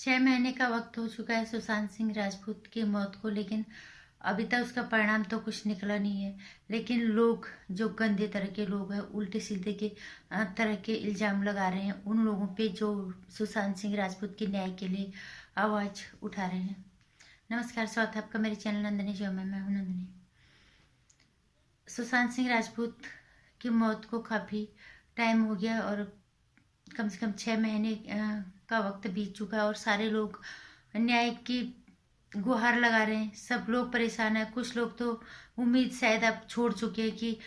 6 महीने का वक्त हो चुका है सुशांत सिंह राजपूत की मौत को, लेकिन अभी तक उसका परिणाम तो कुछ निकला नहीं है। लेकिन लोग, जो गंदे तरह के लोग हैं, उल्टे सीधे के तरह के इल्जाम लगा रहे हैं उन लोगों पे जो सुशांत सिंह राजपूत के न्याय के लिए आवाज उठा रहे हैं। नमस्कार, स्वागत है आपका मेरे चैनल नंदिनी शो में। मैं हूं नंदिनी। सुशांत सिंह राजपूत की मौत को काफ़ी टाइम हो गया और कम से कम 6 महीने का वक्त बीत चुका है और सारे लोग न्याय की गुहार लगा रहे हैं। सब लोग परेशान हैं। कुछ लोग तो उम्मीद शायद अब छोड़ चुके हैं कि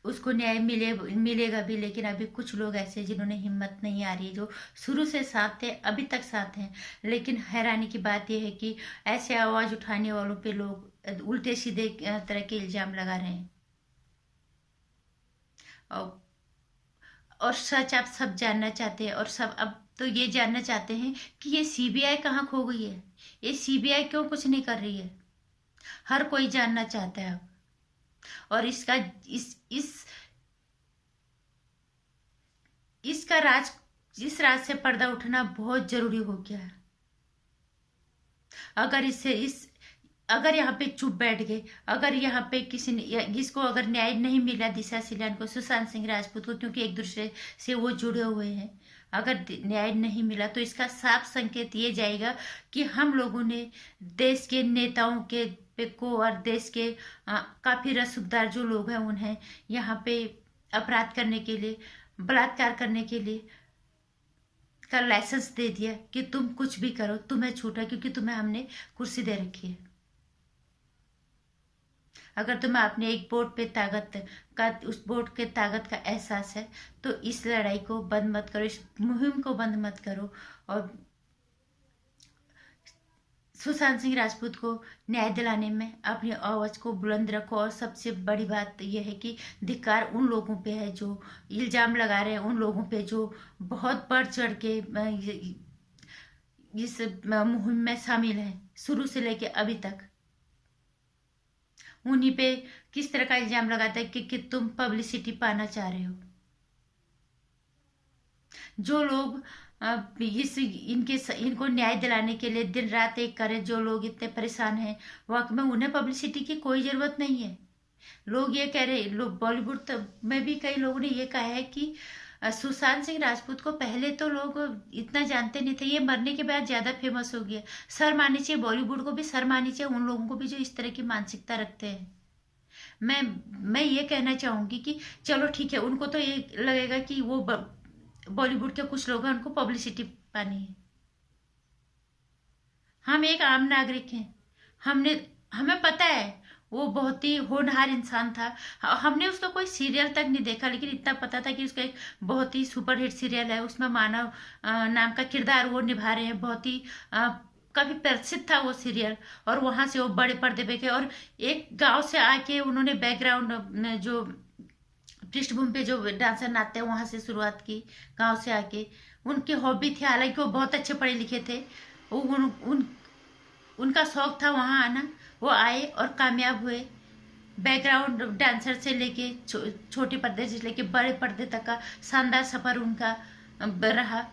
उसको न्याय मिलेगा भी, लेकिन अभी कुछ लोग ऐसे हैं जिन्होंने हिम्मत नहीं आ रही है, जो शुरू से साथ थे अभी तक साथ हैं। लेकिन हैरानी की बात यह है कि ऐसे आवाज उठाने वालों पे लोग उल्टे सीधे तरह के इल्जाम लगा रहे हैं। और सच आप सब जानना चाहते हैं और सब अब तो ये जानना चाहते हैं कि ये सीबीआई कहाँ खो गई है। ये सीबीआई क्यों कुछ नहीं कर रही है। हर कोई जानना चाहता है अब। और इसका राज, इस राज से पर्दा उठना बहुत जरूरी हो गया है। अगर यहाँ पे चुप बैठ गए, अगर यहाँ पे किसी ने, जिसको अगर न्याय नहीं मिला दिशा सिल्यान को, सुशांत सिंह राजपूत को, क्योंकि एक दूसरे से वो जुड़े हुए हैं, अगर न्याय नहीं मिला तो इसका साफ संकेत ये जाएगा कि हम लोगों ने देश के नेताओं के को और देश के काफी रसूखदार जो लोग हैं उन्हें यहाँ पे अपराध करने के लिए, बलात्कार करने के लिए का लाइसेंस दे दिया कि तुम कुछ भी करो, तुम्हें छूटा, क्योंकि तुम्हें हमने कुर्सी दे रखी है। अगर तुम्हें अपने एक वोट पे ताकत का, उस वोट के ताकत का एहसास है, तो इस लड़ाई को बंद मत करो, इस मुहिम को बंद मत करो और सुशांत सिंह राजपूत को न्याय दिलाने में अपनी आवाज को बुलंद रखो। और सबसे बड़ी बात यह है कि धिक्कार उन लोगों पे है जो इल्जाम लगा रहे हैं, उन लोगों पे जो बहुत बढ़ चढ़ के इस मुहिम में शामिल है शुरू से लेके अभी तक। उन्हीं पे किस तरह का इल्जाम लगाता है कि तुम पब्लिसिटी पाना चाह रहे हो। जो लोग इनको न्याय दिलाने के लिए दिन रात एक करें, जो लोग इतने परेशान हैं, वाकई में उन्हें पब्लिसिटी की कोई जरूरत नहीं है। लोग ये कह रहे, लोग बॉलीवुड में भी कई लोगों ने ये कहा है कि सुशांत सिंह राजपूत को पहले तो लोग इतना जानते नहीं थे, ये मरने के बाद ज्यादा फेमस हो गया। सर मानी चाहिए बॉलीवुड को भी, सर मानी चाहिए उन लोगों को भी जो इस तरह की मानसिकता रखते हैं। मैं ये कहना चाहूंगी कि चलो ठीक है, उनको तो ये लगेगा कि वो बॉलीवुड के कुछ लोग हैं, उनको पब्लिसिटी पानी है। हम एक आम नागरिक हैं, हमें पता है वो बहुत ही होनहार इंसान था। हमने उसका कोई सीरियल तक नहीं देखा, लेकिन इतना पता था कि उसका एक बहुत ही सुपरहिट सीरियल है, उसमें मानव नाम का किरदार वो निभा रहे हैं। बहुत ही काफी प्रसिद्ध था वो सीरियल। और वहां से वो बड़े पर्दे पे गए और एक गांव से आके उन्होंने बैकग्राउंड जो पृष्ठभूमि पे जो डांसर नाचते हैं वहां से शुरुआत की, गांव से आके। उनकी हॉबी थी, हालांकि वो बहुत अच्छे पढ़े लिखे थे, उनका शौक था वहां आना। वो आए और कामयाब हुए। बैकग्राउंड डांसर से लेके छोटे पर्दे से लेके बड़े पर्दे तक का शानदार सफर उनका रहा।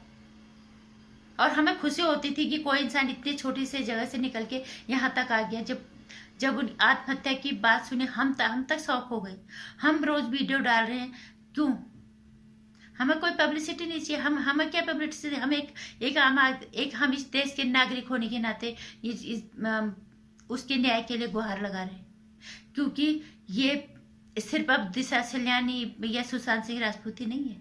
और हमें खुशी होती थी कि कोई इंसान इतनी छोटी सी जगह से निकल के यहाँ तक आ गया। जब उन आत्महत्या की बात सुने हम तक शौक हो गए। हम रोज वीडियो डाल रहे हैं, क्यों? हमें कोई पब्लिसिटी नहीं चाहिए। हमें क्या पब्लिसिटी, हम एक हम इस देश के नागरिक होने के नाते उसके न्याय के लिए गुहार लगा रहे हैं। क्योंकि ये सिर्फ अब दिशा सल्यानी या सुशांत सिंह राजपूत ही नहीं है,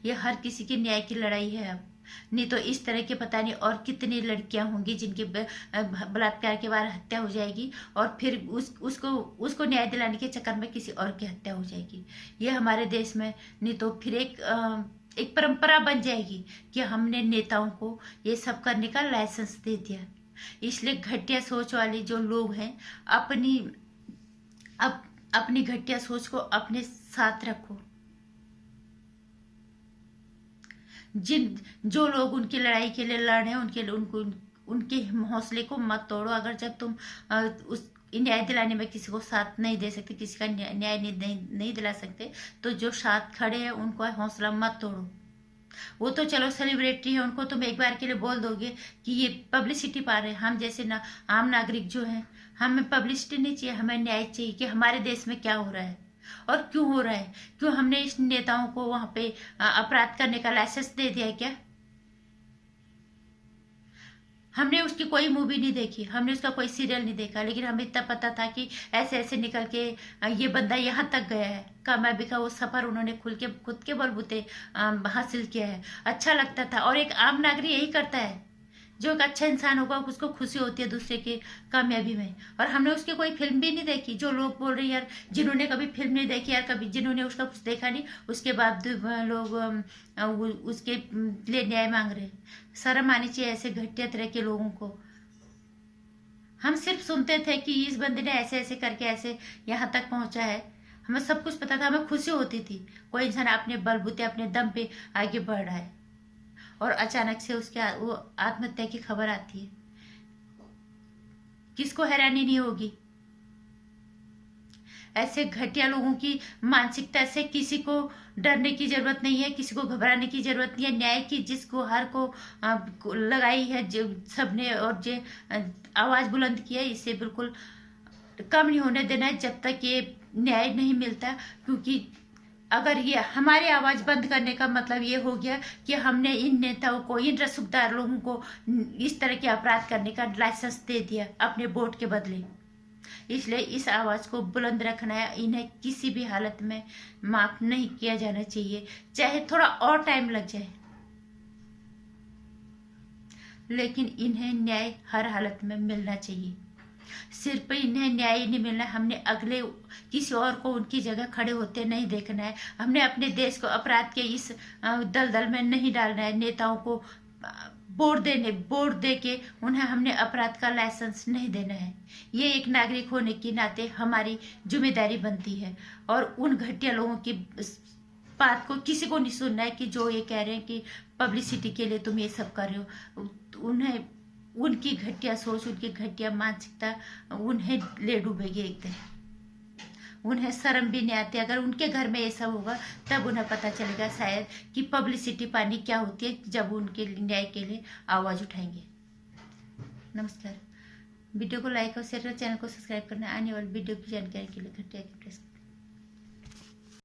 ये हर किसी के न्याय की लड़ाई है अब। नहीं तो इस तरह के पता नहीं और कितनी लड़कियां होंगी जिनके बलात्कार के बाद हत्या हो जाएगी और फिर उसको न्याय दिलाने के चक्कर में किसी और की हत्या हो जाएगी। ये हमारे देश में नहीं तो फिर एक परंपरा बन जाएगी कि हमने नेताओं को ये सब करने का लाइसेंस दे दिया। इसलिए घटिया सोच वाले जो लोग हैं, अपनी घटिया सोच को अपने साथ रखो। जो लोग उनकी लड़ाई के लिए लड़ रहे हैं, उनके हौसले को मत तोड़ो। अगर जब तुम उस न्याय दिलाने में किसी को साथ नहीं दे सकते, किसी का न्याय नहीं दिला सकते, तो जो साथ खड़े हैं उनको हौसला मत तोड़ो। वो तो चलो सेलिब्रिटी है, उनको तुम एक बार के लिए बोल दोगे कि ये पब्लिसिटी पा रहे हैं। हम जैसे ना आम नागरिक जो हैं, हमें पब्लिसिटी नहीं चाहिए, हमें न्याय चाहिए कि हमारे देश में क्या हो रहा है और क्यों हो रहा है। क्यों हमने इस नेताओं को वहां पे अपराध करने का लाइसेंस दे दिया है क्या? हमने उसकी कोई मूवी नहीं देखी, हमने उसका कोई सीरियल नहीं देखा, लेकिन हमें इतना पता था कि ऐसे ऐसे निकल के ये बंदा यहाँ तक गया है। कामयाबी का वो सफर उन्होंने खुद के बलबूते हासिल किया है। अच्छा लगता था, और एक आम नागरिक यही करता है। जो एक अच्छा इंसान होगा उसको खुशी होती है दूसरे की कामयाबी में। और हमने उसकी कोई फिल्म भी नहीं देखी। जो लोग बोल रहे हैं यार, जिन्होंने कभी फिल्म नहीं देखी यार, कभी जिन्होंने उसका कुछ देखा नहीं, उसके बाद लोग उसके लिए न्याय मांग रहे हैं। शर्म आनी चाहिए ऐसे घटिया तरह के लोगों को। हम सिर्फ सुनते थे कि इस बंदे ने ऐसे ऐसे करके ऐसे यहाँ तक पहुंचा है। हमें सब कुछ पता था, हमें खुशी होती थी कोई इंसान अपने बलबूते अपने दम पे आगे बढ़ रहा है। और अचानक से उसके वो आत्महत्या की खबर आती है। किसको हैरानी नहीं होगी? ऐसे घटिया लोगों की मानसिकता से किसी को डरने की जरूरत नहीं है, किसी को घबराने की जरूरत नहीं है। न्याय की जिस गुहार को लगाई है जो सबने, और जो आवाज बुलंद की है, इसे बिल्कुल कम नहीं होने देना है जब तक ये न्याय नहीं मिलता। क्योंकि अगर ये हमारी आवाज बंद करने का मतलब ये हो गया कि हमने इन नेताओं को, इन रसूखदार लोगों को इस तरह के अपराध करने का लाइसेंस दे दिया अपने वोट के बदले। इसलिए इस आवाज को बुलंद रखना है। इन्हें किसी भी हालत में माफ नहीं किया जाना चाहिए, चाहे थोड़ा और टाइम लग जाए, लेकिन इन्हें न्याय हर हालत में मिलना चाहिए। सिर्फ इन्हें न्याय नहीं मिलना, हमने अगले किसी और को उनकी जगह खड़े होते नहीं देखना है। हमने अपने देश को अपराध के इस दलदल में नहीं डालना है। नेताओं को वोट दे के उन्हें हमने अपराध का लाइसेंस नहीं देना है। ये एक नागरिक होने के नाते हमारी जिम्मेदारी बनती है। और उन घटिया लोगों की बात को किसी को नहीं सुनना है कि जो ये कह रहे हैं कि पब्लिसिटी के लिए तुम ये सब कर रहे हो। उन्हें उनकी घटिया सोच, उनकी घटिया मानसिकता उन्हें ले डूबेगी एक दिन। उन्हें शर्म भी नहीं आती। अगर उनके घर में ये सब होगा तब उन्हें पता चलेगा शायद कि पब्लिसिटी पानी क्या होती है, जब उनके न्याय के लिए आवाज उठाएंगे। नमस्कार। वीडियो को लाइक और शेयर कर, चैनल को सब्सक्राइब करना। आने वाली वीडियो की जानकारी के लिए घटिया